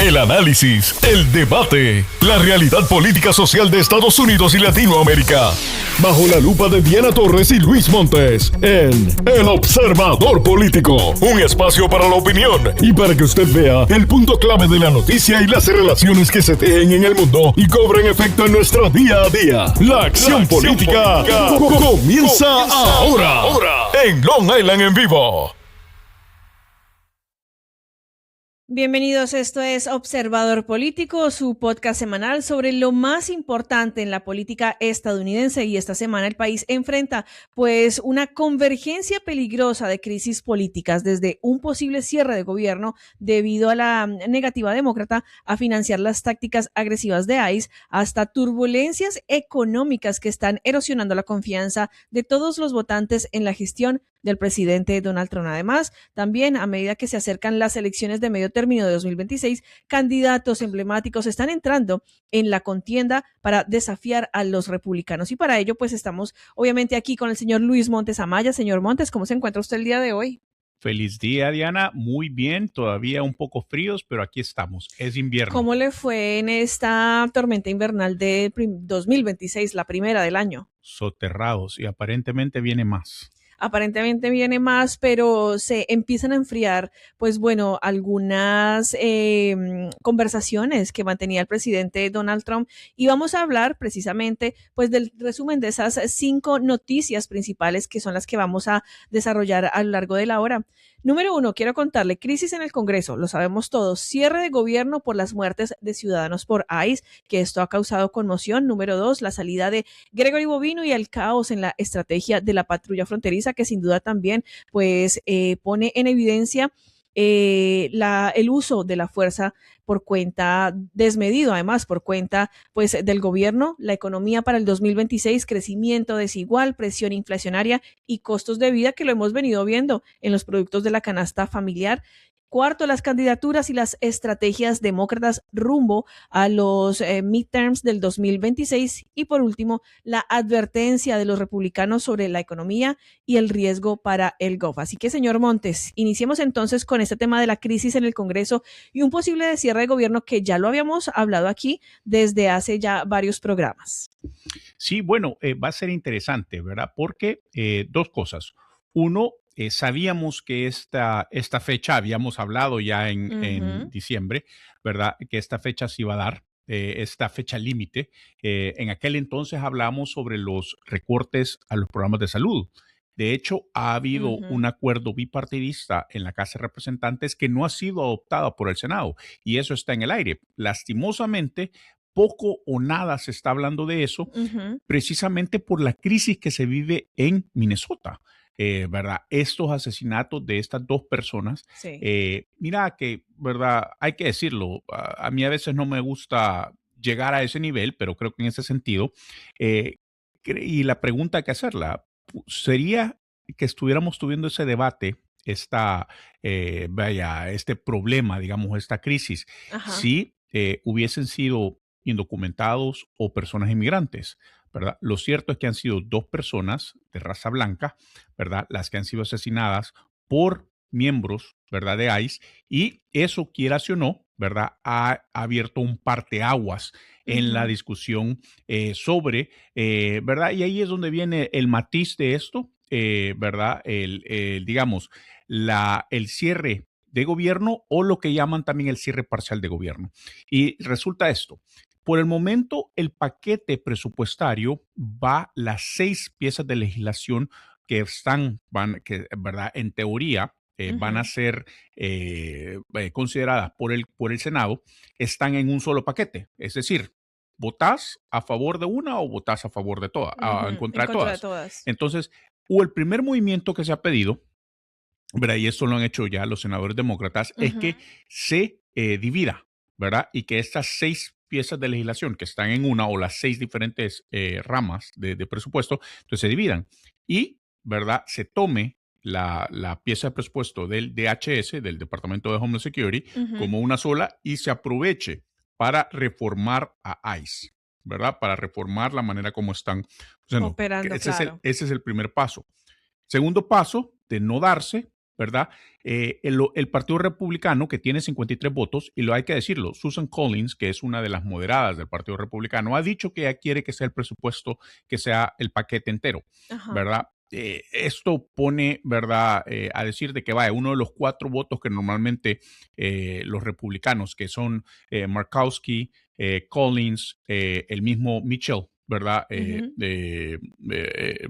El análisis, el debate, la realidad política social de Estados Unidos y Latinoamérica. Bajo la lupa de Diana Torres y Luis Montes en El Observador Político. Un espacio para la opinión y para que usted vea el punto clave de la noticia y las relaciones que se tejen en el mundo y cobren efecto en nuestro día a día. La acción política comienza ahora en Long Island en vivo. Bienvenidos, esto es Observador Político, su podcast semanal sobre lo más importante en la política estadounidense, y esta semana el país enfrenta pues una convergencia peligrosa de crisis políticas, desde un posible cierre de gobierno debido a la negativa demócrata a financiar las tácticas agresivas de ICE, hasta turbulencias económicas que están erosionando la confianza de todos los votantes en la gestión del presidente Donald Trump. Además, también a medida que se acercan las elecciones de medio término de 2026, candidatos emblemáticos están entrando en la contienda para desafiar a los republicanos. Y para ello, pues estamos obviamente aquí con el señor Luis Montes Amaya. Señor Montes, ¿cómo se encuentra usted el día de hoy? Feliz día, Diana. Muy bien, todavía un poco fríos, pero aquí estamos. Es invierno. ¿Cómo le fue en esta tormenta invernal de 2026, la primera del año? Soterrados, y aparentemente viene más. Aparentemente viene más, pero se empiezan a enfriar, pues bueno, algunas conversaciones que mantenía el presidente Donald Trump, y vamos a hablar precisamente pues del resumen de esas 5 noticias principales que son las que vamos a desarrollar a lo largo de la hora. Número 1, quiero contarle: crisis en el Congreso, lo sabemos todos, cierre de gobierno por las muertes de ciudadanos por ICE, que esto ha causado conmoción. Número 2, la salida de Gregory Bobino y el caos en la estrategia de la patrulla fronteriza, que sin duda también pues pone en evidencia el uso de la fuerza por cuenta desmedido, además por cuenta pues del gobierno, la economía para el 2026, crecimiento desigual, presión inflacionaria y costos de vida que lo hemos venido viendo en los productos de la canasta familiar. Cuarto, las candidaturas y las estrategias demócratas rumbo a los midterms del 2026. Y por último, la advertencia de los republicanos sobre la economía y el riesgo para el GOV. Así que, señor Montes, iniciemos entonces con este tema de la crisis en el Congreso y un posible cierre de gobierno que ya lo habíamos hablado aquí desde hace ya varios programas. Sí, bueno, va a ser interesante, ¿verdad? Porque dos cosas. Uno, sabíamos que esta fecha, habíamos hablado ya en diciembre, ¿verdad? Que esta fecha se iba a dar, esta fecha límite. En aquel entonces hablamos sobre los recortes a los programas de salud. De hecho, ha habido un acuerdo bipartidista en la Casa de Representantes que no ha sido adoptado por el Senado, y eso está en el aire. Lastimosamente, poco o nada se está hablando de eso, precisamente por la crisis que se vive en Minnesota. ¿Verdad? Estos asesinatos de estas dos personas, Sí. Mira que, ¿verdad? Hay que decirlo, a mí a veces no me gusta llegar a ese nivel, pero creo que en ese sentido, y la pregunta hay que hacerla, ¿sería que estuviéramos tuviendo ese debate, este problema, digamos, esta crisis, si hubiesen sido indocumentados o personas inmigrantes? ¿Verdad? Lo cierto es que han sido dos personas de raza blanca, ¿verdad? Las que han sido asesinadas por miembros, ¿verdad? De ICE, y eso, quieras o no, ¿verdad? Ha abierto un parteaguas en la discusión sobre, ¿verdad? Y ahí es donde viene el matiz de esto, ¿verdad? Digamos, el cierre de gobierno, o lo que llaman también el cierre parcial de gobierno. Y resulta esto. Por el momento, el paquete presupuestario va las 6 piezas de legislación que ¿verdad? En teoría van a ser consideradas por el Senado, están en un solo paquete. Es decir, ¿votás a favor de una o votás a favor de todas? En contra de todas. Entonces, el primer movimiento que se ha pedido, ¿verdad? Y esto lo han hecho ya los senadores demócratas, es que se divida, ¿verdad? Y que estas 6 piezas de legislación que están en una, o las 6 diferentes ramas de presupuesto, entonces se dividan y, ¿verdad? Se tome la pieza de presupuesto del DHS, del Departamento de Homeland Security, como una sola, y se aproveche para reformar a ICE, ¿verdad? Para reformar la manera como están operando. Ese es el primer paso. Segundo paso, de no darse, ¿verdad? El Partido Republicano, que tiene 53 votos, y lo hay que decirlo, Susan Collins, que es una de las moderadas del Partido Republicano, ha dicho que ella quiere que sea el presupuesto, que sea el paquete entero, ¿verdad? Esto pone, ¿verdad?, a decir de que vaya, uno de los 4 votos que normalmente los republicanos, que son Murkowski, Collins, el mismo Mitchell, ¿verdad?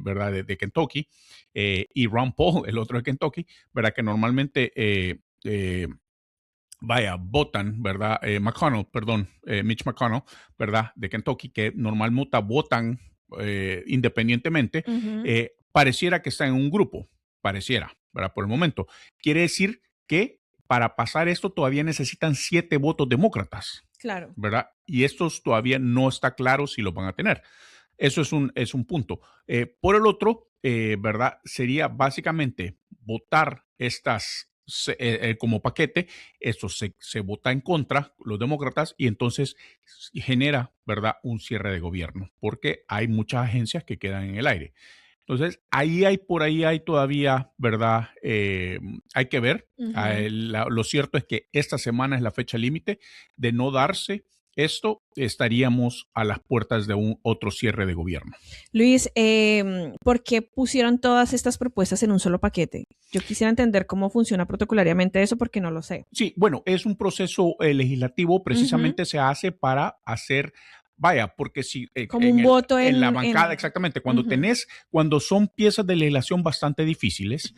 ¿Verdad? De Kentucky, y Ron Paul, el otro de Kentucky, ¿verdad? Que normalmente votan, ¿verdad? Mitch McConnell, ¿verdad? De Kentucky, que normalmente votan independientemente, pareciera que está en un grupo, pareciera, ¿verdad? Por el momento. Quiere decir que para pasar esto todavía necesitan 7 votos demócratas. Claro. ¿Verdad? Y estos todavía no está claro si los van a tener. Eso es un punto. Por el otro, ¿verdad? Sería básicamente votar estas como paquete. Esto se vota en contra, los demócratas, y entonces genera, ¿verdad?, un cierre de gobierno, porque hay muchas agencias que quedan en el aire. Entonces, por ahí hay todavía, ¿verdad? Hay que ver. Lo cierto es que esta semana es la fecha límite. De no darse esto, estaríamos a las puertas de un otro cierre de gobierno. Luis, ¿por qué pusieron todas estas propuestas en un solo paquete? Yo quisiera entender cómo funciona protocolariamente eso porque no lo sé. Sí, bueno, es un proceso legislativo, precisamente se hace para hacer... Vaya, porque si como un voto en la bancada, exactamente, cuando son piezas de legislación bastante difíciles,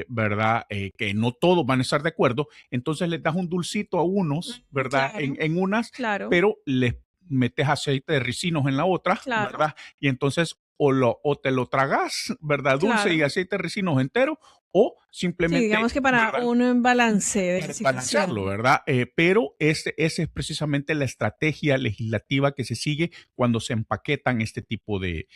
¿verdad? Que no todos van a estar de acuerdo, entonces les das un dulcito a unos, ¿verdad? Claro, en unas, claro. Pero les metes aceite de ricinos en la otra, claro. ¿verdad? Y entonces o te lo tragas, ¿verdad? Dulce y aceite de ricinos entero, o simplemente... Sí, digamos que para ¿verdad?, un balance de balancearlo, ¿verdad? Pero esa es precisamente la estrategia legislativa que se sigue cuando se empaquetan este tipo de,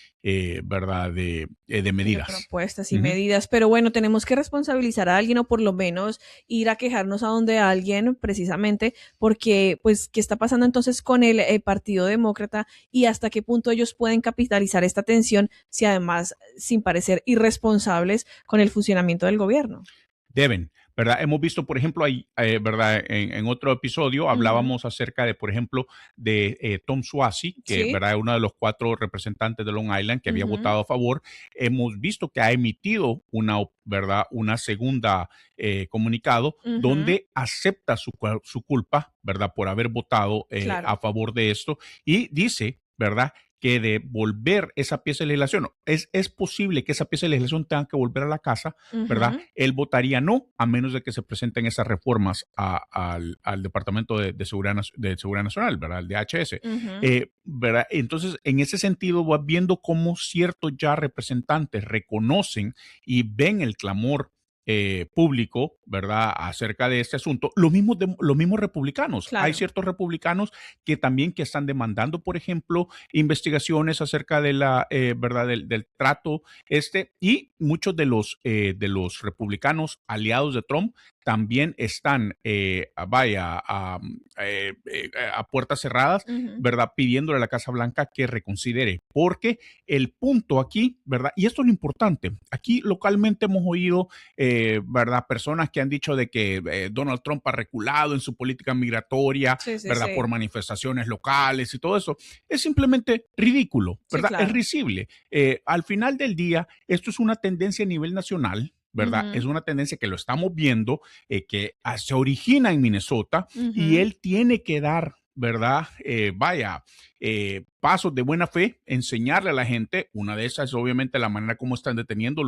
¿verdad?, de medidas. De propuestas y medidas. Pero bueno, tenemos que responsabilizar a alguien o por lo menos ir a quejarnos a donde alguien precisamente porque, pues, ¿qué está pasando entonces con el Partido Demócrata y hasta qué punto ellos pueden capitalizar esta tensión si además, sin parecer irresponsables con el funcionamiento del gobierno? Deben, ¿verdad? Hemos visto, por ejemplo, ahí, ¿verdad? En otro episodio hablábamos acerca de, por ejemplo, de Tom Suozzi, que, ¿verdad?, es uno de los 4 representantes de Long Island que había votado a favor. Hemos visto que ha emitido una segunda comunicado donde acepta su culpa, ¿verdad?, por haber votado a favor de esto, y dice, ¿verdad?, que de volver esa pieza de legislación, es posible que esa pieza de legislación tenga que volver a la casa, ¿verdad? Él votaría no, a menos de que se presenten esas reformas al Departamento de Seguridad Nacional, ¿verdad? El DHS. ¿Verdad? Entonces, en ese sentido, va viendo cómo ciertos ya representantes reconocen y ven el clamor público, ¿verdad?, acerca de este asunto. Los mismos republicanos. Hay ciertos republicanos que también que están demandando, por ejemplo, investigaciones acerca de la, ¿verdad?, del trato y muchos de los republicanos aliados de Trump también están, a puertas cerradas, ¿verdad?, pidiéndole a la Casa Blanca que reconsidere, porque el punto aquí, ¿verdad?, y esto es lo importante, aquí localmente hemos oído, ¿verdad?, personas que han dicho de que Donald Trump ha reculado en su política migratoria, ¿verdad?, por manifestaciones locales y todo eso. Es simplemente ridículo, ¿verdad? Es risible. Al final del día, esto es una tendencia a nivel nacional, ¿verdad? Es una tendencia que lo estamos viendo, que se origina en Minnesota y él tiene que dar, ¿verdad? Pasos de buena fe, enseñarle a la gente. Una de esas es obviamente la manera como están deteniendo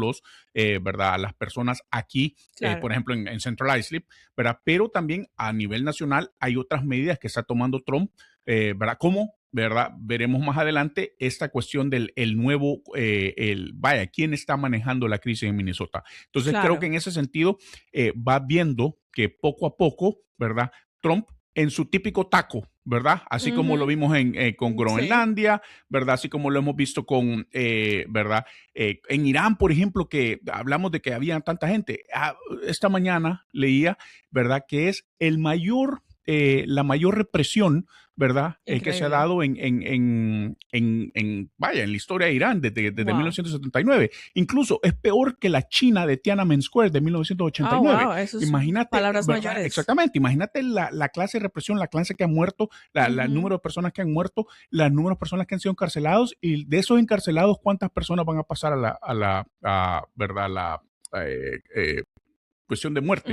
¿verdad?, a las personas aquí, por ejemplo, en Central Islip, ¿verdad? Pero también a nivel nacional hay otras medidas que está tomando Trump, ¿verdad? Como, ¿verdad? Veremos más adelante esta cuestión del nuevo, quién está manejando la crisis en Minnesota. Entonces creo que en ese sentido va viendo que poco a poco, ¿verdad?, Trump en su típico taco, ¿verdad? Así como lo vimos con Groenlandia, ¿verdad? Así como lo hemos visto con, ¿verdad? En Irán, por ejemplo, que hablamos de que había tanta gente. Esta mañana leía, ¿verdad?, que es el mayor la mayor represión, ¿verdad? Que se ha dado en la historia de Irán desde 1979. Incluso es peor que la China de Tiananmen Square de 1989. Eso imagínate, palabras mayores. Exactamente. Imagínate la clase de represión, la clase que ha muerto, el número de personas que han muerto, el número de personas que han sido encarcelados, y de esos encarcelados, ¿cuántas personas van a pasar a la cuestión de muerte?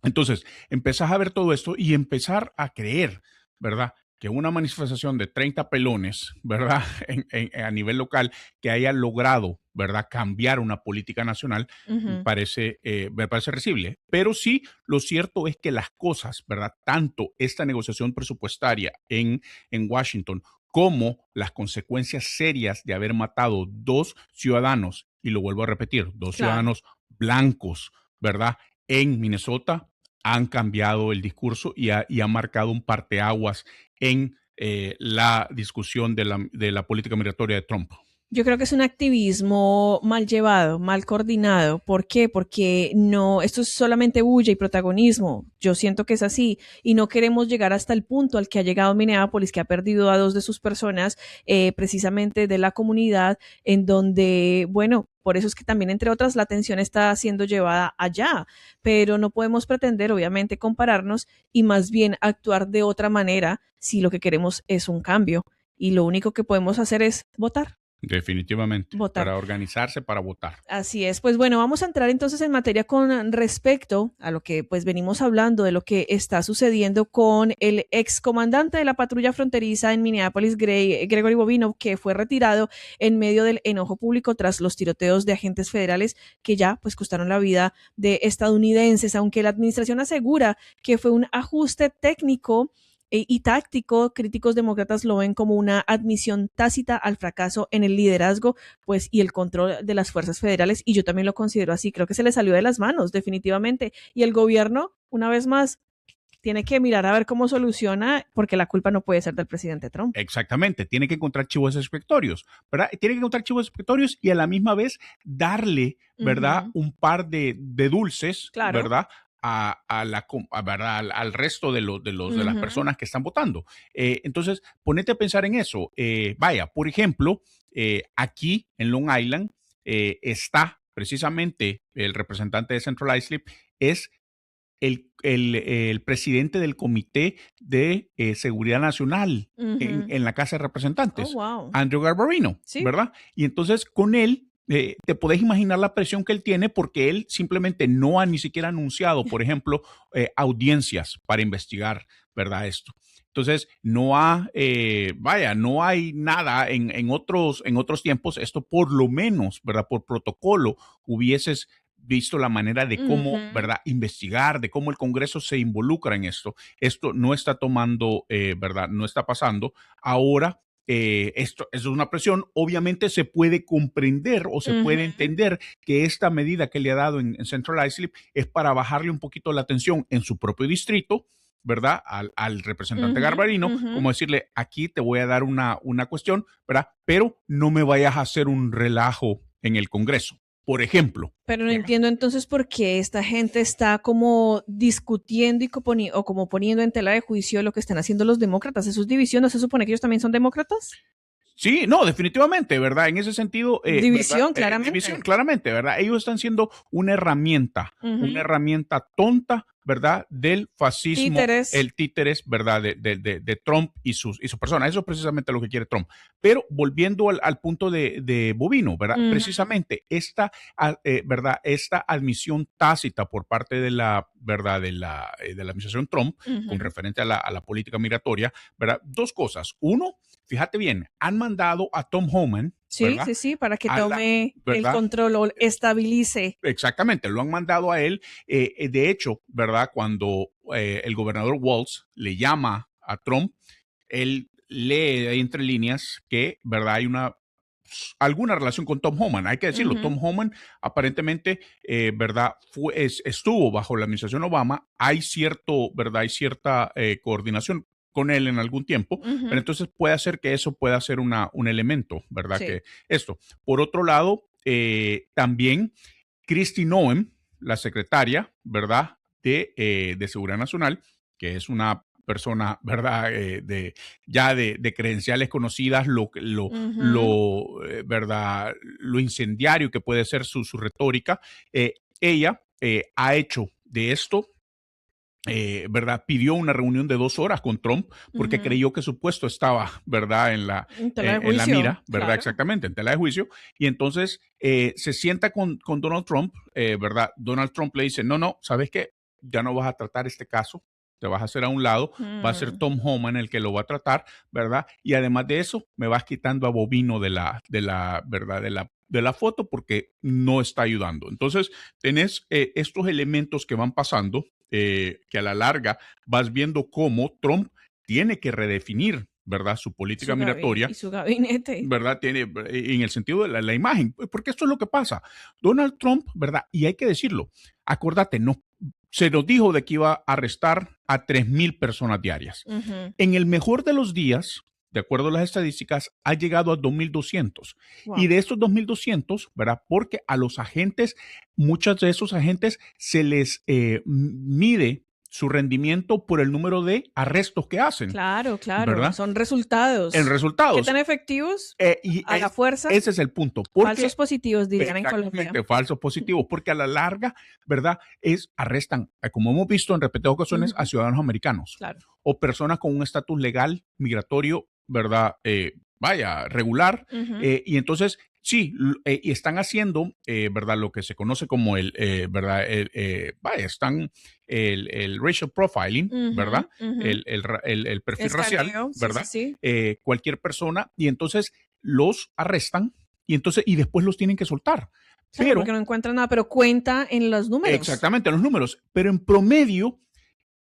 Entonces, empezás a ver todo esto y empezar a creer, ¿verdad?, que una manifestación de 30 pelones, ¿verdad?, a nivel local, que haya logrado, ¿verdad?, cambiar una política nacional, me parece risible. Pero sí, lo cierto es que las cosas, ¿verdad?, tanto esta negociación presupuestaria en Washington como las consecuencias serias de haber matado 2 ciudadanos, y lo vuelvo a repetir, 2 ciudadanos blancos, ¿verdad?, en Minnesota, han cambiado el discurso y ha marcado un parteaguas en la discusión de la política migratoria de Trump. Yo creo que es un activismo mal llevado, mal coordinado. ¿Por qué? Porque esto es solamente bulla y protagonismo. Yo siento que es así y no queremos llegar hasta el punto al que ha llegado Minneapolis, que ha perdido a 2 de sus personas, precisamente de la comunidad, en donde, bueno, por eso es que también, entre otras, la atención está siendo llevada allá, pero no podemos pretender, obviamente, compararnos y más bien actuar de otra manera si lo que queremos es un cambio. Y lo único que podemos hacer es votar. Definitivamente, votar. Para organizarse, para votar. Así es. Pues bueno, vamos a entrar entonces en materia con respecto a lo que pues venimos hablando de lo que está sucediendo con el excomandante de la patrulla fronteriza en Minneapolis, Gregory Bobino, que fue retirado en medio del enojo público tras los tiroteos de agentes federales que ya pues costaron la vida de estadounidenses, aunque la administración asegura que fue un ajuste técnico y táctico. Críticos demócratas lo ven como una admisión tácita al fracaso en el liderazgo, pues, y el control de las fuerzas federales, y yo también lo considero así. Creo que se le salió de las manos, definitivamente, y el gobierno, una vez más, tiene que mirar a ver cómo soluciona, porque la culpa no puede ser del presidente Trump. Exactamente, tiene que encontrar chivos expiatorios, ¿verdad? Tiene que encontrar chivos expiatorios y a la misma vez darle, ¿verdad?, un par de dulces, ¿verdad?, al resto de las personas que están votando. Entonces, ponete a pensar en eso. Por ejemplo, aquí en Long Island está precisamente el representante de Central Islip, es el presidente del Comité de Seguridad Nacional en la Casa de Representantes, Andrew Garbarino, ¿verdad? Y entonces con él, te podés imaginar la presión que él tiene, porque él simplemente no ha ni siquiera anunciado, por ejemplo, audiencias para investigar, ¿verdad?, esto. Entonces, no hay nada en otros tiempos. Esto por lo menos, ¿verdad?, por protocolo hubieses visto la manera de cómo, ¿verdad?, investigar, de cómo el Congreso se involucra en esto. Esto no está tomando, ¿verdad?, no está pasando. Ahora, esto es una presión. Obviamente se puede comprender o se puede entender que esta medida que le ha dado en Central Islip es para bajarle un poquito la tensión en su propio distrito, ¿verdad?, al representante Garbarino, como decirle, aquí te voy a dar una cuestión, ¿verdad?, pero no me vayas a hacer un relajo en el Congreso, por ejemplo. Pero no entiendo entonces por qué esta gente está como discutiendo o como poniendo en tela de juicio lo que están haciendo los demócratas. ¿Eso es división? ¿No se supone que ellos también son demócratas? Sí, no, definitivamente, ¿verdad? En ese sentido. División, claramente. División, claramente, ¿verdad? Ellos están siendo una herramienta tonta, ¿verdad?, del fascismo, el títeres, ¿verdad?, de Trump y su persona. Eso es precisamente lo que quiere Trump. Pero volviendo al punto de Bobino, ¿verdad? Precisamente esta admisión tácita por parte de la, ¿verdad?, de la administración Trump, con referente a la política migratoria, ¿verdad? 2 cosas. Uno, fíjate bien, han mandado a Tom Homan. Sí, para que tome el control o estabilice. Exactamente, lo han mandado a él. De hecho, ¿verdad?, cuando el gobernador Walz le llama a Trump, él lee entre líneas que, ¿verdad?, hay alguna relación con Tom Homan. Hay que decirlo, Tom Homan aparentemente, ¿verdad?, estuvo bajo la administración Obama. Hay cierta coordinación con él en algún tiempo, pero entonces puede hacer que eso pueda ser un elemento, ¿verdad? Sí. Que esto. Por otro lado, también Kristi Noem, la secretaria, ¿verdad?, de Seguridad Nacional, que es una persona, ¿verdad? De credenciales conocidas, ¿verdad? Lo incendiario que puede ser su retórica. Ella ha hecho de esto, ¿verdad? Pidió una reunión de 2 horas con Trump porque creyó que su puesto estaba, ¿verdad? En la mira, ¿verdad? Claro. Exactamente, en tela de juicio. Y entonces se sienta con Donald Trump, ¿verdad? Donald Trump le dice, no, ¿sabes qué? Ya no vas a tratar este caso, te vas a hacer a un lado, va a ser Tom Homan el que lo va a tratar, ¿verdad? Y además de eso, me vas quitando a Bobino de la ¿verdad? De la foto porque no está ayudando. Entonces, tenés estos elementos que van pasando, que a la larga vas viendo cómo Trump tiene que redefinir, ¿verdad? Su política migratoria. Y su gabinete. ¿Verdad? Tiene, en el sentido de la imagen, porque esto es lo que pasa. Donald Trump, ¿verdad? Y hay que decirlo, acordate, se nos dijo de que iba a arrestar a 3,000 personas diarias. En el mejor de los días, de acuerdo a las estadísticas, ha llegado a 2,200. Wow. Y de estos 2,200, ¿verdad? Porque a los agentes, muchos de esos agentes se les mide su rendimiento por el número de arrestos que hacen. Claro, ¿verdad? Son resultados. En resultados. ¿Qué tan efectivos? A la fuerza. Ese es el punto. Falsos positivos, dirían en Colombia. Falsos positivos, porque a la larga, ¿verdad? arrestan, como hemos visto en repetidas ocasiones, a ciudadanos americanos. Claro. O personas con un estatus legal, migratorio, ¿verdad? Regular. Y entonces, sí, y están haciendo, ¿verdad? Lo que se conoce como ¿verdad? Están el racial profiling, ¿verdad? El perfil racial, ¿verdad? Sí. Cualquier persona, y entonces los arrestan y después los tienen que soltar. Claro, porque no encuentran nada, pero cuenta en los números. Exactamente, en los números. Pero en promedio,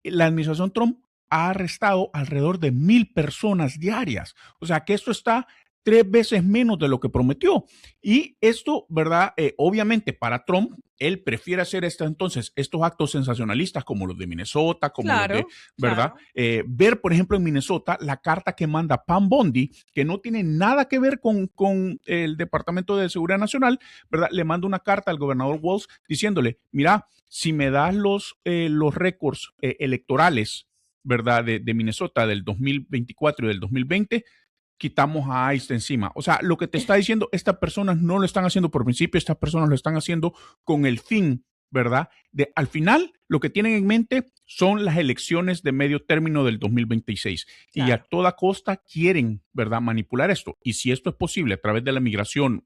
la administración Trump ha arrestado alrededor de 1,000 personas diarias. O sea que esto está 3 veces menos de lo que prometió. Y esto, ¿verdad? Obviamente para Trump, él prefiere hacer estos actos sensacionalistas como los de Minnesota, como los de, ¿verdad? Claro. Ver, por ejemplo, en Minnesota, la carta que manda Pam Bondi, que no tiene nada que ver con el Departamento de Seguridad Nacional, ¿verdad? Le manda una carta al gobernador Walz diciéndole, mira, si me das los récords electorales, ¿verdad? De Minnesota del 2024 y del 2020, quitamos a ICE de encima. O sea, lo que te está diciendo, estas personas no lo están haciendo por principio, estas personas lo están haciendo con el fin, ¿verdad? Al final, lo que tienen en mente son las elecciones de medio término del 2026. Claro. Y a toda costa quieren, ¿verdad? Manipular esto. Y si esto es posible a través de la migración,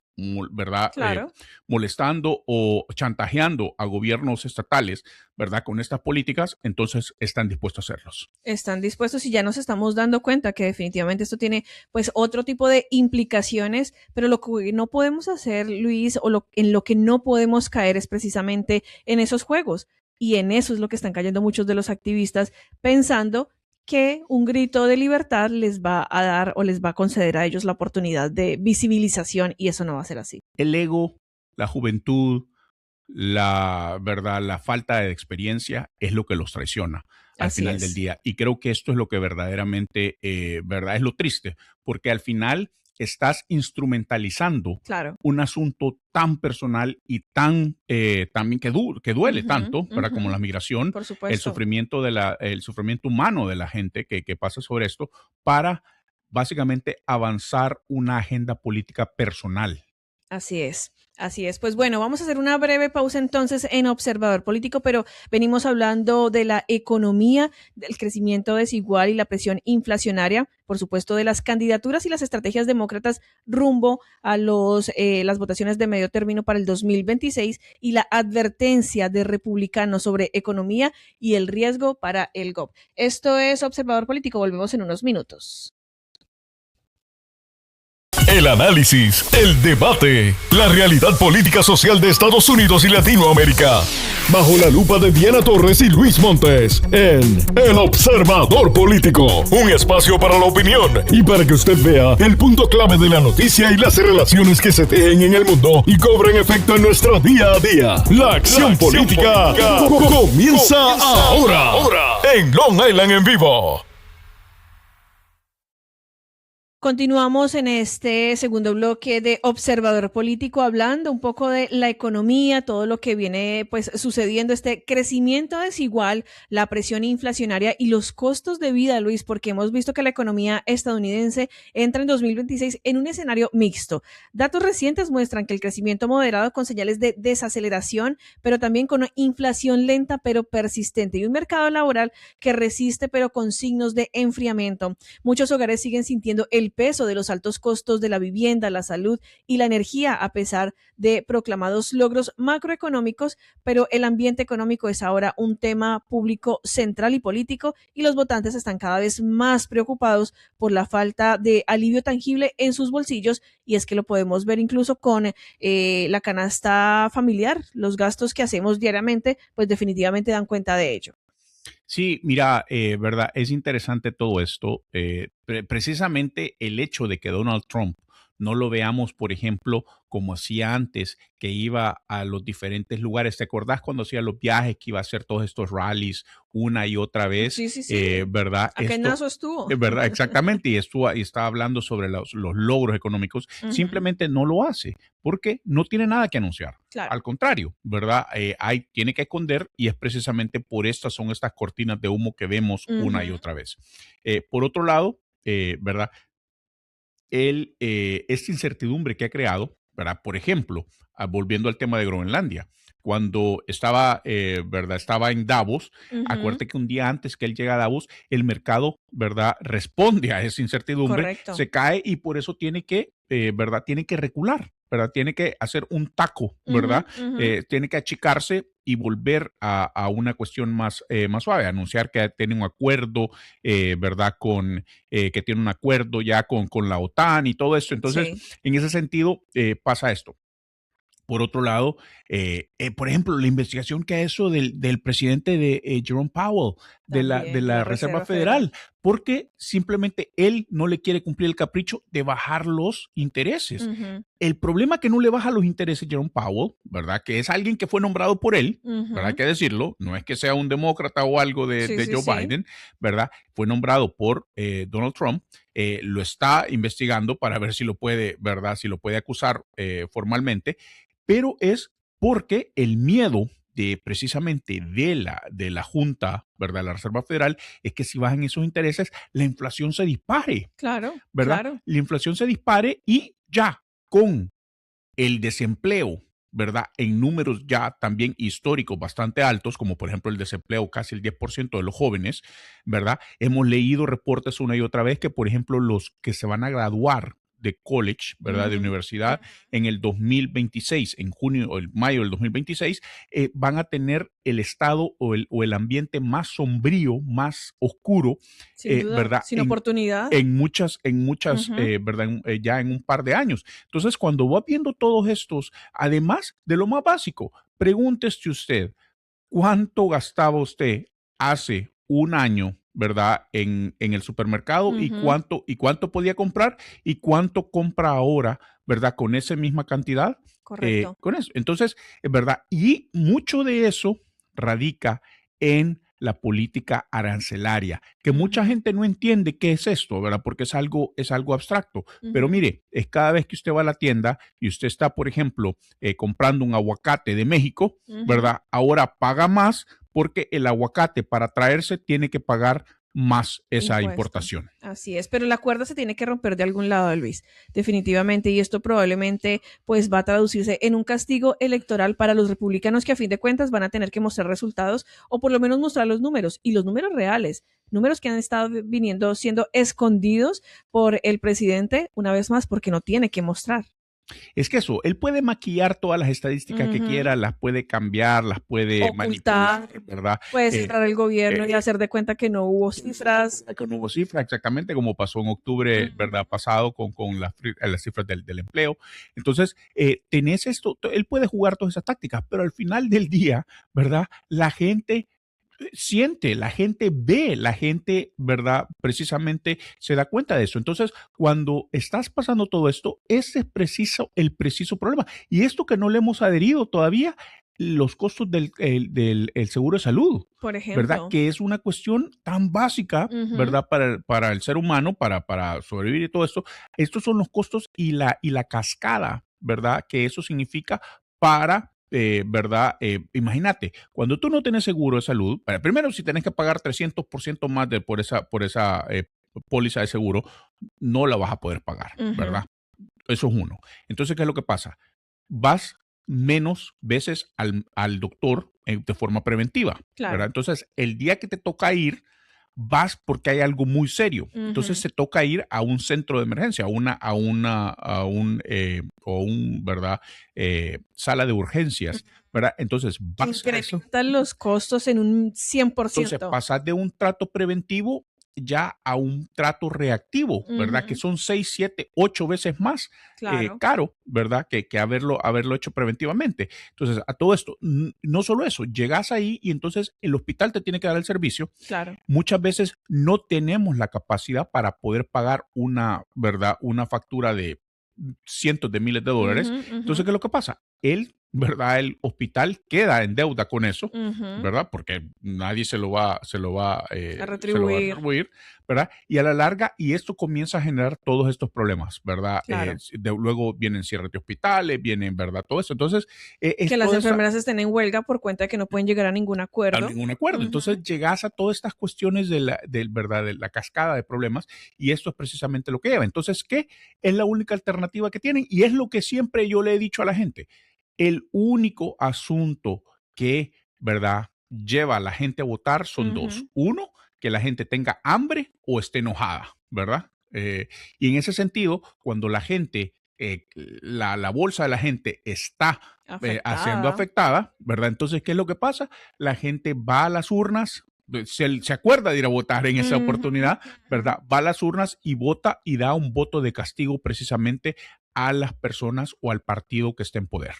¿verdad? Claro. Molestando o chantajeando a gobiernos estatales, ¿verdad? Con estas políticas, entonces están dispuestos a hacerlos. Están dispuestos y ya nos estamos dando cuenta que definitivamente esto tiene pues otro tipo de implicaciones, pero lo que no podemos hacer, Luis, en lo que no podemos caer es precisamente en esos juegos. Y en eso es lo que están cayendo muchos de los activistas, pensando que un grito de libertad les va a dar o les va a conceder a ellos la oportunidad de visibilización, y eso no va a ser así. El ego, la juventud, ¿verdad? La falta de experiencia es lo que los traiciona al final del día. Y creo que esto es lo que verdaderamente, ¿verdad? Es lo triste, porque al final estás instrumentalizando un asunto tan personal y tan también que duele tanto, ¿verdad? Como la migración, el sufrimiento el sufrimiento humano de la gente que pasa sobre esto, para básicamente avanzar una agenda política personal. Así es. Así es. Pues bueno, vamos a hacer una breve pausa entonces en Observador Político, pero venimos hablando de la economía, del crecimiento desigual y la presión inflacionaria, por supuesto, de las candidaturas y las estrategias demócratas rumbo a las votaciones de medio término para el 2026 y la advertencia de republicanos sobre economía y el riesgo para el GOP. Esto es Observador Político. Volvemos en unos minutos. El análisis, el debate, la realidad política social de Estados Unidos y Latinoamérica. Bajo la lupa de Diana Torres y Luis Montes en El Observador Político. Un espacio para la opinión y para que usted vea el punto clave de la noticia y las relaciones que se tejen en el mundo y cobren efecto en nuestro día a día. La acción política comienza ahora en Long Island en vivo. Continuamos en este segundo bloque de Observador Político hablando un poco de la economía, todo lo que viene pues sucediendo, este crecimiento desigual, la presión inflacionaria y los costos de vida, Luis, porque hemos visto que la economía estadounidense entra en 2026 en un escenario mixto. Datos recientes muestran que el crecimiento moderado con señales de desaceleración, pero también con una inflación lenta pero persistente y un mercado laboral que resiste pero con signos de enfriamiento. Muchos hogares siguen sintiendo el peso de los altos costos de la vivienda, la salud y la energía a pesar de proclamados logros macroeconómicos, pero el ambiente económico es ahora un tema público central y político y los votantes están cada vez más preocupados por la falta de alivio tangible en sus bolsillos y es que lo podemos ver incluso con la canasta familiar, los gastos que hacemos diariamente, pues definitivamente dan cuenta de ello. Sí, mira, verdad, es interesante todo esto. Precisamente el hecho de que Donald Trump no lo veamos, por ejemplo, como hacía antes, que iba a los diferentes lugares. ¿Te acordás cuando hacía los viajes, que iba a hacer todos estos rallies una y otra vez? Sí, sí, sí. ¿Verdad? Aquenazo estuvo. ¿Verdad? Exactamente. Y estaba hablando sobre los logros económicos. Simplemente no lo hace porque no tiene nada que anunciar. Claro. Al contrario, ¿verdad? Tiene que esconder y es precisamente por estas cortinas de humo que vemos una y otra vez. Por otro lado, ¿verdad? Esta incertidumbre que ha creado, ¿verdad? Por ejemplo, volviendo al tema de Groenlandia, cuando estaba, ¿verdad? Estaba en Davos, acuérdate que un día antes que él llega a Davos, el mercado, ¿verdad? Responde a esa incertidumbre, Correcto. se cae y por eso tiene que, ¿verdad? Tiene que recular, ¿verdad? Tiene que hacer un taco, ¿verdad? Tiene que achicarse y volver a una cuestión más suave, anunciar que tiene un acuerdo, ¿verdad? Que tiene un acuerdo ya con la OTAN y todo esto. Entonces, en ese sentido, pasa esto. Por otro lado, por ejemplo, la investigación que ha hecho del presidente de Jerome Powell, de la Reserva Federal, porque simplemente él no le quiere cumplir el capricho de bajar los intereses. El problema que no le baja los intereses Jerome Powell, ¿verdad? Que es alguien que fue nombrado por él, ¿verdad? Hay que decirlo, no es que sea un demócrata o algo de Joe Biden, ¿verdad? Fue nombrado por Donald Trump, lo está investigando para ver si lo puede, ¿verdad? Si lo puede acusar formalmente, pero es porque el miedo precisamente de la Junta, ¿verdad? La Reserva Federal, es que si bajan esos intereses, la inflación se dispare. Claro, ¿verdad? claro. La inflación se dispare y ya con el desempleo, ¿verdad? En números ya también históricos bastante altos, como por ejemplo el desempleo casi el 10% de los jóvenes, ¿verdad? Hemos leído reportes una y otra vez que, por ejemplo, los que se van a graduar de college, ¿verdad? De universidad en el 2026, en junio o el mayo del 2026, van a tener el estado o el ambiente más sombrío, más oscuro, sin duda, ¿verdad? Sin oportunidad. En muchas, ¿verdad? Ya en un par de años. Entonces, cuando va viendo todos estos, además de lo más básico, pregúntese usted, ¿cuánto gastaba usted hace un año, ¿verdad? En el supermercado y cuánto podía comprar y cuánto compra ahora, ¿verdad? Con esa misma cantidad. Correcto. Con eso. Entonces, ¿verdad? Y mucho de eso radica en la política arancelaria, que mucha gente no entiende qué es esto, ¿verdad? Porque es algo abstracto. Pero mire, es cada vez que usted va a la tienda y usted está, por ejemplo, comprando un aguacate de México, ¿verdad? Ahora paga más porque el aguacate para traerse tiene que pagar más esa importación. Así es, pero la cuerda se tiene que romper de algún lado, Luis, definitivamente, y esto probablemente pues va a traducirse en un castigo electoral para los republicanos que a fin de cuentas van a tener que mostrar resultados o por lo menos mostrar los números y los números reales, números que han estado siendo escondidos por el presidente una vez más porque no tiene que mostrar. Es que eso, él puede maquillar todas las estadísticas que quiera, las puede cambiar, las puede ocultar, manipular, ¿verdad? Puede cerrar el gobierno y hacer de cuenta que no hubo cifras. Que no hubo cifras, exactamente, como pasó en octubre, ¿verdad? Pasado con las cifras del empleo. Entonces, tenés esto, él puede jugar todas esas tácticas, pero al final del día, ¿verdad? La gente siente, la gente ve, la gente, ¿verdad? Precisamente se da cuenta de eso. Entonces, cuando estás pasando todo esto, ese es el preciso problema. Y esto que no le hemos adherido todavía los costos del seguro de salud, por ¿verdad? ejemplo. Que es una cuestión tan básica, ¿verdad? Para el ser humano, para sobrevivir y todo esto. Estos son los costos y la cascada, ¿verdad? Que eso significa para, ¿verdad? Imagínate, cuando tú no tienes seguro de salud, primero si tienes que pagar 300% más por esa póliza de seguro, no la vas a poder pagar, ¿verdad? Eso es uno. Entonces, ¿qué es lo que pasa? Vas menos veces al doctor de forma preventiva, Claro. ¿verdad? Entonces, el día que te toca ir, vas porque hay algo muy serio. Entonces, se toca ir a un centro de emergencia, ¿verdad? Sala de urgencias, ¿verdad? Entonces, vas a eso. Incrementan los costos en un 100%. Entonces, pasas de un trato preventivo ya a un trato reactivo, ¿verdad? Que son 6, 7, 8 veces más Claro. caro, ¿verdad? Que haberlo hecho preventivamente. Entonces, a todo esto, no solo eso, llegas ahí y entonces el hospital te tiene que dar el servicio. Claro. Muchas veces no tenemos la capacidad para poder pagar ¿verdad? Una factura de cientos de miles de dólares. Entonces, ¿qué es lo que pasa? ¿Verdad? El hospital queda en deuda con eso, ¿verdad? Porque nadie se lo va a retribuir, ¿verdad? Y a la larga, y esto comienza a generar todos estos problemas, ¿verdad? Claro. Luego vienen cierres de hospitales, vienen, ¿verdad? Todo eso. Entonces, que las enfermeras estén en huelga por cuenta de que no pueden llegar a ningún acuerdo. Entonces, llegas a todas estas cuestiones ¿verdad? De la cascada de problemas, y esto es precisamente lo que lleva. Entonces, ¿qué? Es la única alternativa que tienen, y es lo que siempre yo le he dicho a la gente. El único asunto que, ¿verdad?, lleva a la gente a votar son dos. Uno, que la gente tenga hambre o esté enojada, ¿verdad? Y en ese sentido, cuando la gente, la bolsa de la gente está siendo afectada, ¿verdad? Entonces, ¿qué es lo que pasa? La gente va a las urnas, se acuerda de ir a votar en esa oportunidad, ¿verdad? Va a las urnas y vota y da un voto de castigo precisamente a las personas o al partido que esté en poder.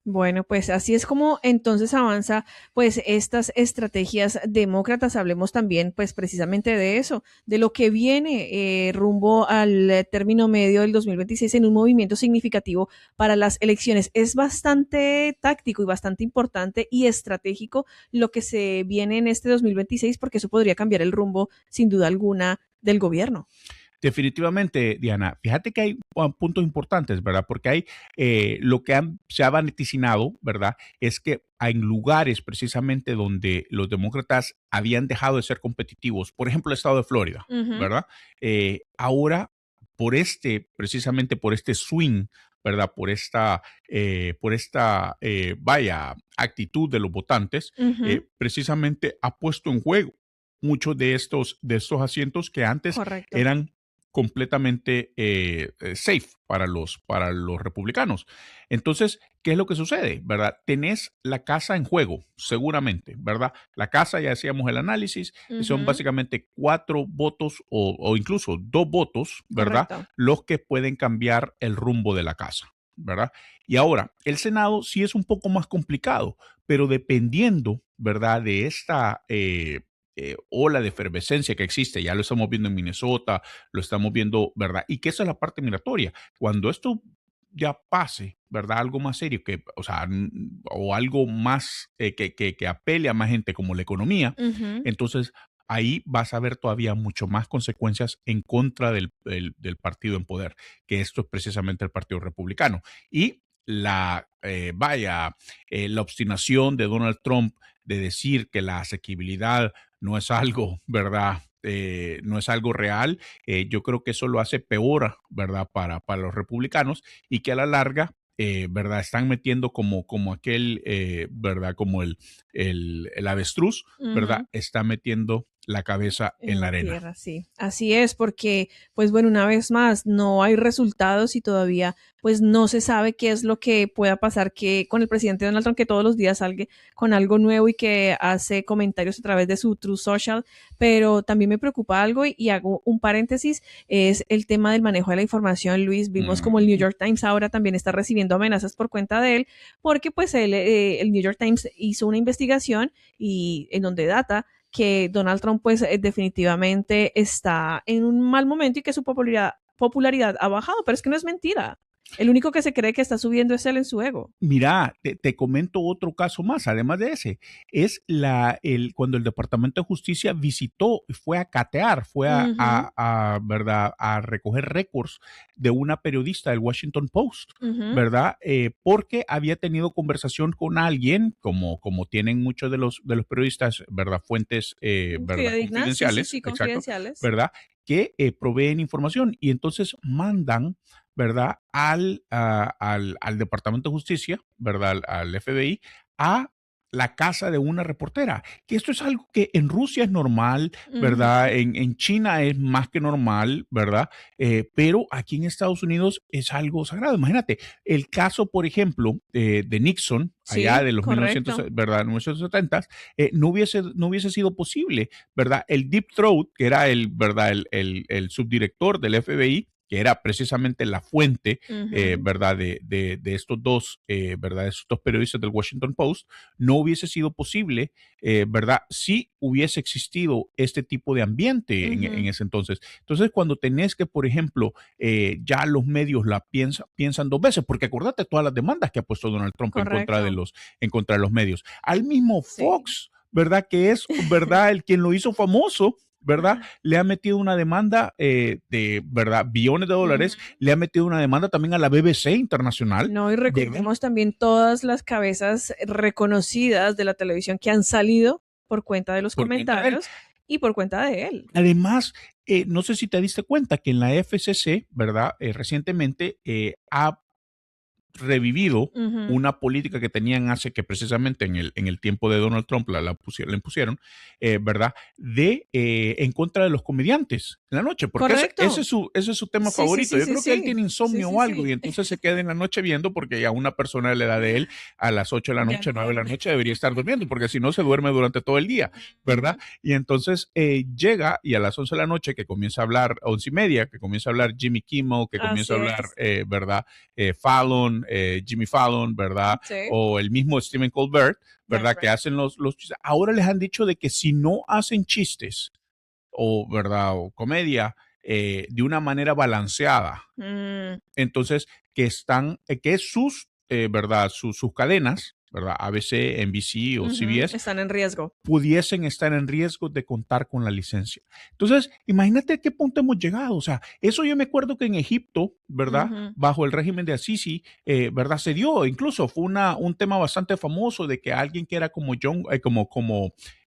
Bueno, pues así es como entonces avanza pues estas estrategias demócratas. Hablemos también pues precisamente de eso, de lo que viene rumbo al término medio del 2026 en un movimiento significativo para las elecciones. Es bastante táctico y bastante importante y estratégico lo que se viene en este 2026 porque eso podría cambiar el rumbo sin duda alguna del gobierno. Definitivamente, Diana. Fíjate que hay puntos importantes, ¿verdad? Porque hay lo que se ha vaticinado, ¿verdad? Es que hay lugares precisamente donde los demócratas habían dejado de ser competitivos. Por ejemplo, el estado de Florida, ¿verdad? Ahora, precisamente por este swing, ¿verdad? Por esta actitud de los votantes, precisamente ha puesto en juego muchos de estos asientos que antes eran completamente safe para los republicanos. Entonces, ¿qué es lo que sucede? ¿Verdad? Tenés la casa en juego, seguramente, ¿verdad? La casa, ya hacíamos el análisis, son básicamente 4 votos o incluso 2 votos, ¿verdad? Correcto. Los que pueden cambiar el rumbo de la casa, ¿verdad? Y ahora, el Senado sí es un poco más complicado, pero dependiendo, ¿verdad? De esta ola de efervescencia que existe, ya lo estamos viendo en Minnesota, lo estamos viendo, ¿verdad? Y que esa es la parte migratoria. Cuando esto ya pase, ¿verdad? Algo más serio, o algo más que apele a más gente como la economía, entonces ahí vas a ver todavía mucho más consecuencias en contra del partido en poder, que esto es precisamente el Partido Republicano. Y la obstinación de Donald Trump de decir que la asequibilidad no es algo, ¿verdad? No es algo real. Yo creo que eso lo hace peor, ¿verdad? Para los republicanos, y que a la larga, ¿verdad? Están metiendo como aquel, ¿verdad? Como el avestruz, ¿verdad? Está metiendo la cabeza en la arena. Tierra, sí, así es, porque pues bueno, una vez más, no hay resultados y todavía pues no se sabe qué es lo que pueda pasar que con el presidente Donald Trump, que todos los días salga con algo nuevo y que hace comentarios a través de su Truth Social, pero también me preocupa algo y hago un paréntesis, es el tema del manejo de la información. Luis, vimos como el New York Times ahora también está recibiendo amenazas por cuenta de él, porque pues el New York Times hizo una investigación y en donde data que Donald Trump pues definitivamente está en un mal momento y que su popularidad ha bajado, pero es que no es mentira. El único que se cree que está subiendo es él en su ego. Mira, te comento otro caso más, además de ese. Es cuando el Departamento de Justicia visitó, fue a catear, fue ¿verdad? A recoger récords de una periodista del Washington Post, ¿verdad? Porque había tenido conversación con alguien, como tienen muchos de los periodistas, ¿verdad? Fuentes, ¿verdad? Confidenciales, sí, confidenciales. exacto, ¿verdad? Que proveen información y entonces mandan, ¿verdad? Al Departamento de Justicia, ¿verdad? Al FBI, a la casa de una reportera. Que esto es algo que en Rusia es normal, ¿verdad? En China es más que normal, ¿verdad? Pero aquí en Estados Unidos es algo sagrado. Imagínate, el caso, por ejemplo, de Nixon, allá de los 1970, no hubiese sido posible, ¿verdad? El Deep Throat, que era ¿verdad? El subdirector del FBI, que era precisamente la fuente, ¿verdad? De estos dos, ¿verdad? De estos dos periodistas del Washington Post, no hubiese sido posible, ¿verdad? Si hubiese existido este tipo de ambiente en ese entonces. Entonces, cuando tenés que, por ejemplo, ya los medios la piensan dos veces, porque acordate todas las demandas que ha puesto Donald Trump en contra de los medios. Al mismo Fox, ¿verdad? Que es, ¿verdad? El quien lo hizo famoso, ¿verdad? Le ha metido una demanda de, ¿verdad? Billones de dólares, le ha metido una demanda también a la BBC Internacional. No, y recordemos también todas las cabezas reconocidas de la televisión que han salido por cuenta de los comentarios y por cuenta de él. Además, no sé si te diste cuenta que en la FCC, ¿verdad? Recientemente ha revivido una política que tenían hace que precisamente en el tiempo de Donald Trump la impusieron, ¿verdad? En contra de los comediantes en la noche, porque ese es su tema favorito. Yo creo que él tiene insomnio o algo y entonces se queda en la noche viendo porque ya una persona de la edad de él a las 8 de la noche, 9 de la noche debería estar durmiendo porque si no se duerme durante todo el día, ¿verdad? Y entonces llega y a las 11 de la noche que comienza a hablar, 11:30, que comienza a hablar Jimmy Kimmel, que comienza a hablar, ¿verdad? Fallon, Jimmy Fallon, ¿verdad? Sí. O el mismo Stephen Colbert, ¿verdad? Que hacen los chistes. Ahora les han dicho de que si no hacen chistes o, ¿verdad? O comedia de una manera balanceada, entonces que sus, ¿verdad? Sus cadenas, ¿verdad? ABC, NBC o CBS están en riesgo. Pudiesen estar en riesgo de contar con la licencia. Entonces, imagínate a qué punto hemos llegado. O sea, eso yo me acuerdo que en Egipto, ¿verdad? Bajo el régimen de Al-Sisi, ¿verdad? Se dio, incluso fue un tema bastante famoso de que alguien que era como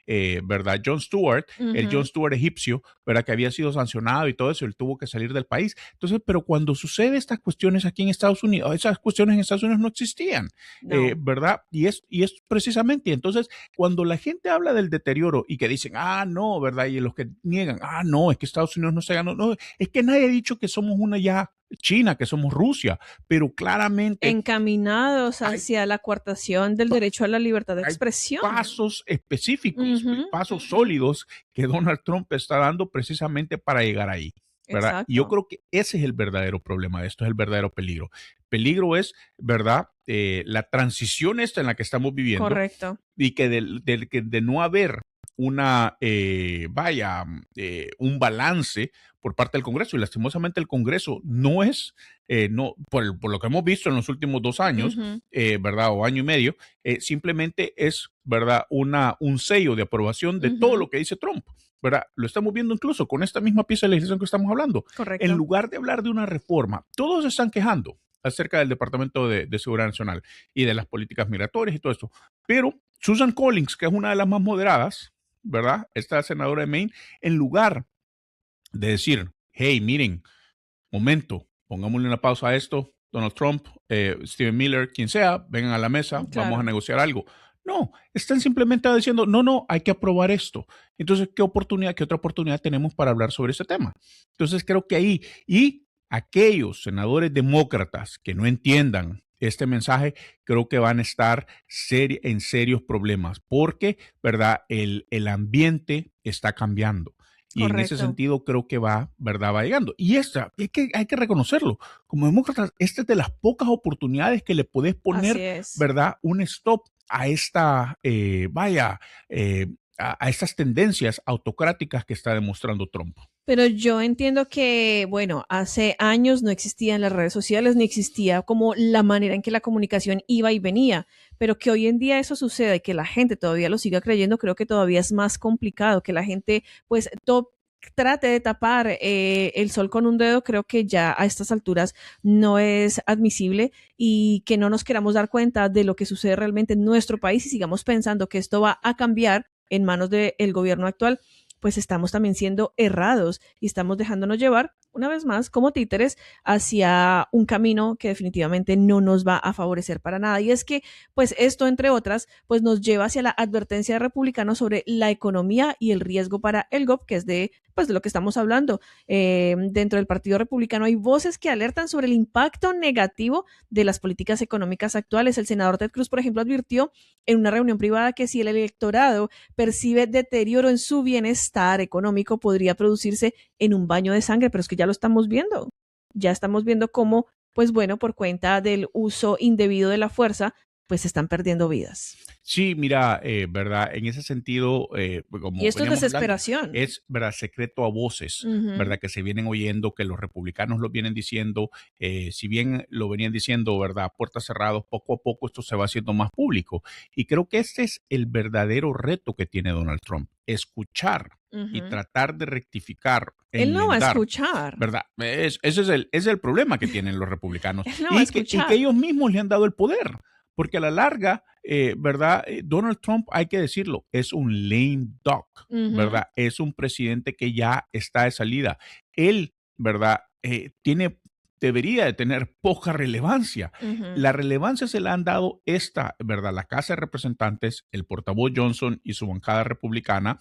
¿verdad? Jon Stewart, el Jon Stewart egipcio, ¿verdad? Que había sido sancionado y todo eso, él tuvo que salir del país. Entonces, pero cuando sucede estas cuestiones aquí en Estados Unidos, esas cuestiones en Estados Unidos no existían, no. ¿Verdad? Y es precisamente, entonces, cuando la gente habla del deterioro y que dicen, no, ¿verdad? Y los que niegan, no, es que Estados Unidos no se ganó, no, es que nadie ha dicho que somos una ya China, que somos Rusia, pero claramente encaminados hacia la coartación del derecho a la libertad de expresión. Pasos específicos, pasos sólidos que Donald Trump está dando precisamente para llegar ahí, ¿verdad? Y yo creo que ese es el verdadero problema de esto, es el verdadero peligro. Peligro es, ¿verdad? La transición esta en la que estamos viviendo. Correcto. Y que de no haber un balance por parte del Congreso, y lastimosamente el Congreso no es, por lo que hemos visto en los últimos 2 años, ¿verdad? O año y medio, simplemente es, ¿verdad? Un sello de aprobación de todo lo que dice Trump, ¿verdad? Lo estamos viendo incluso con esta misma pieza de legislación que estamos hablando. Correcto. En lugar de hablar de una reforma, todos se están quejando acerca del Departamento de Seguridad Nacional y de las políticas migratorias y todo esto. Pero Susan Collins, que es una de las más moderadas, ¿verdad? Esta senadora de Maine, en lugar de decir, hey, miren, momento, pongámosle una pausa a esto, Donald Trump, Stephen Miller, quien sea, vengan a la mesa, vamos a negociar algo. No, están simplemente diciendo, no, hay que aprobar esto. Entonces, ¿qué otra oportunidad tenemos para hablar sobre ese tema? Entonces, creo que ahí, y aquellos senadores demócratas que no entiendan este mensaje, creo que van a estar en serios problemas porque, ¿verdad? El ambiente está cambiando. Y correcto. En ese sentido creo que ¿verdad? Va llegando. Y hay que reconocerlo. Como demócratas, esta es de las pocas oportunidades que le podés poner, ¿verdad? Un stop a esta, a estas tendencias autocráticas que está demostrando Trump. Pero yo entiendo que, bueno, hace años no existían las redes sociales, ni existía como la manera en que la comunicación iba y venía, pero que hoy en día eso suceda y que la gente todavía lo siga creyendo, creo que todavía es más complicado, que la gente pues trate de tapar el sol con un dedo, creo que ya a estas alturas no es admisible y que no nos queramos dar cuenta de lo que sucede realmente en nuestro país y sigamos pensando que esto va a cambiar en manos del gobierno actual, pues estamos también siendo errados y estamos dejándonos llevar, una vez más, como títeres, hacia un camino que definitivamente no nos va a favorecer para nada. Y es que, pues esto, entre otras, pues nos lleva hacia la advertencia de republicanos sobre la economía y el riesgo para el GOP, que es pues, de lo que estamos hablando. Dentro del Partido Republicano hay voces que alertan sobre el impacto negativo de las políticas económicas actuales. El senador Ted Cruz, por ejemplo, advirtió en una reunión privada que si el electorado percibe deterioro en su bienestar económico, podría producirse en un baño de sangre, pero es que ya lo estamos viendo. Ya estamos viendo cómo, pues bueno, por cuenta del uso indebido de la fuerza, pues se están perdiendo vidas. Sí, mira, ¿verdad? En ese sentido, como Y esto es veníamos hablando, desesperación. es, ¿verdad? Secreto a voces, ¿verdad? Que se vienen oyendo, que los republicanos lo vienen diciendo, si bien lo venían diciendo, ¿verdad? Puertas cerradas, poco a poco esto se va haciendo más público. Y creo que este es el verdadero reto que tiene Donald Trump, escuchar y tratar de rectificar, Él no va a enmendar, escuchar. ¿verdad? Ese es el problema que tienen los republicanos. Él no va a y que escuchar. ellos mismos le han dado el poder. Porque a la larga, ¿verdad? Donald Trump, hay que decirlo, es un lame duck, ¿verdad? Es un presidente que ya está de salida. Él, ¿verdad? Debería de tener poca relevancia. La relevancia se la han dado ¿verdad? La Casa de Representantes, el portavoz Johnson y su bancada republicana,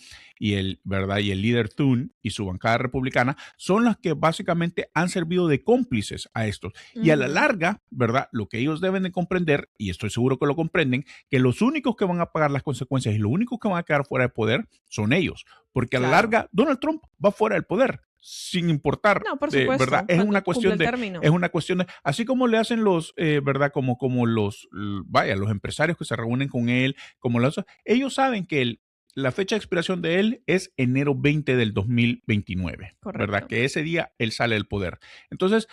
¿verdad? Y el líder Thune y su bancada republicana, son las que básicamente han servido de cómplices a estos. Y a la larga, ¿verdad? Lo que ellos deben de comprender, y estoy seguro que lo comprenden, que los únicos que van a pagar las consecuencias y los únicos que van a quedar fuera de poder son ellos. Porque a la larga, Donald Trump va fuera del poder, sin importar, no, por supuesto, ¿verdad? Es una cuestión de, así como le hacen los, ¿verdad? Como los empresarios que se reúnen con él, ellos saben que la fecha de expiración de él es enero 20 del 2029, correcto, ¿verdad? Que ese día él sale del poder. Entonces,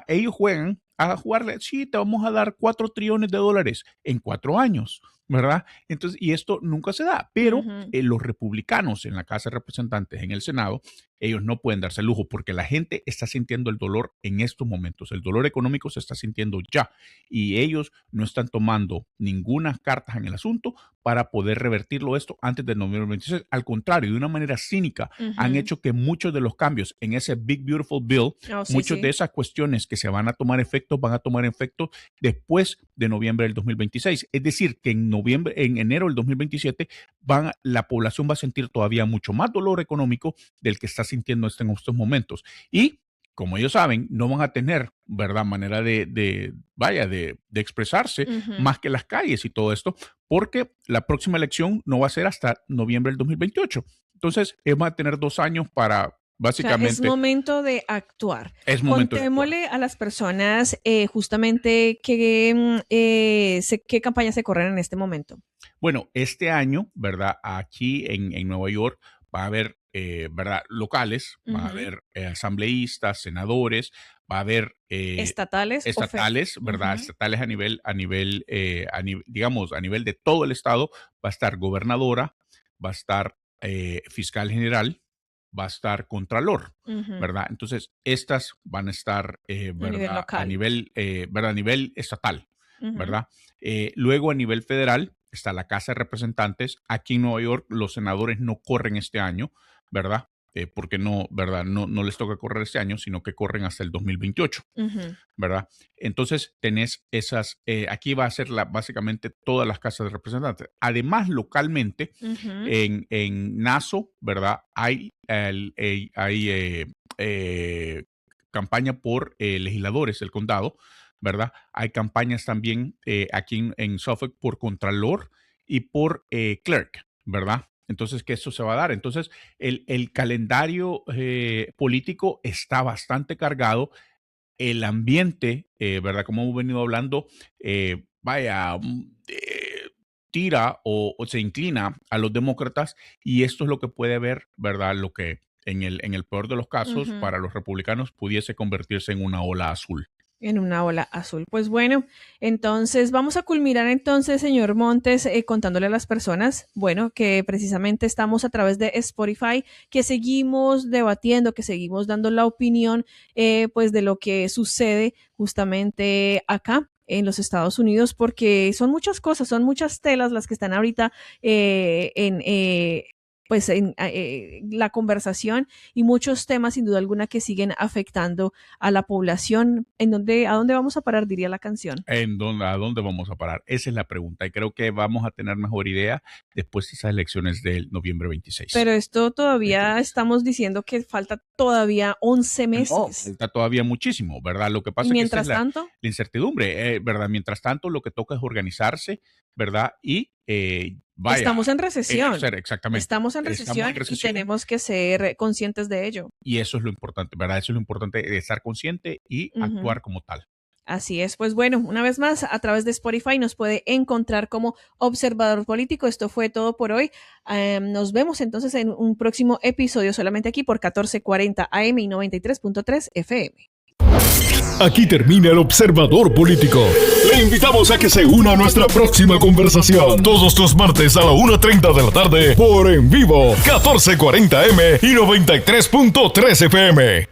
ellos juegan a jugarle, sí, te vamos a dar $4 trillones en 4 años, ¿verdad? Entonces, y esto nunca se da, pero los republicanos en la Casa de Representantes, en el Senado, ellos no pueden darse el lujo porque la gente está sintiendo el dolor en estos momentos. El dolor económico se está sintiendo ya y ellos no están tomando ninguna cartas en el asunto para poder revertirlo esto antes de noviembre 26. Al contrario, de una manera cínica, han hecho que muchos de los cambios en ese Big Beautiful Bill, de esas cuestiones que se van a tomar efecto después de noviembre del 2026. Es decir, que en enero del 2027 la población va a sentir todavía mucho más dolor económico del que está sintiendo en estos momentos. Y como ellos saben, no van a tener, ¿verdad?, manera de expresarse más que las calles y todo esto, porque la próxima elección no va a ser hasta noviembre del 2028. Entonces, van a tener 2 años para básicamente. O sea, es momento de actuar. Es momento Contémosle de actuar. a las personas justamente qué campañas se corren en este momento. Bueno, este año, ¿verdad? Aquí en Nueva York va a haber, ¿verdad? Locales, va a haber asambleístas, senadores, va a haber estatales, ¿verdad? Estatales digamos, a nivel de todo el estado. Va a estar gobernadora, va a estar fiscal general, va a estar contralor, ¿verdad? Entonces, estas van a estar, ¿verdad? A nivel estatal, ¿verdad? Luego, a nivel federal, está la Casa de Representantes. Aquí en Nueva York, los senadores no corren este año, ¿verdad? Porque no, ¿verdad? No les toca correr este año, sino que corren hasta el 2028, ¿verdad? Entonces, tenés esas, aquí va a ser básicamente todas las casas de representantes. Además, localmente, en Nassau, ¿verdad? Hay campaña por legisladores del condado, ¿verdad? Hay campañas también aquí en Suffolk por contralor y por clerk, ¿verdad? Entonces, que eso se va a dar. Entonces, el calendario político está bastante cargado. El ambiente, ¿verdad? Como hemos venido hablando, tira o se inclina a los demócratas, y esto es lo que puede ver, ¿verdad? Lo que en el peor de los casos para los republicanos pudiese convertirse en una ola azul. En una ola azul. Pues bueno, entonces vamos a culminar entonces, señor Montes, contándole a las personas, bueno, que precisamente estamos a través de Spotify, que seguimos debatiendo, que seguimos dando la opinión, pues de lo que sucede justamente acá en los Estados Unidos, porque son muchas cosas, son muchas telas las que están ahorita pues en la conversación, y muchos temas sin duda alguna que siguen afectando a la población. ¿A dónde vamos a parar, diría la canción? ¿A dónde vamos a parar? Esa es la pregunta, y creo que vamos a tener mejor idea después de esas elecciones del noviembre 26. Pero esto todavía estamos diciendo que falta todavía 11 meses. No, falta todavía muchísimo, ¿verdad? Lo que pasa es que es la incertidumbre, ¿verdad? Mientras tanto, lo que toca es organizarse, ¿verdad? Y vaya. Estamos en recesión. Exactamente. Estamos en recesión y tenemos que ser conscientes de ello. Y eso es lo importante, ¿verdad? Eso es lo importante, estar consciente y actuar como tal. Así es. Pues bueno, una vez más, a través de Spotify nos puede encontrar como Observador Político. Esto fue todo por hoy. Nos vemos entonces en un próximo episodio, solamente aquí por 1440 AM y 93.3 FM. Aquí termina el Observador Político. Le invitamos a que se una a nuestra próxima conversación todos los martes a la 1:30 de la tarde por En Vivo 1440M y 93.3 FM.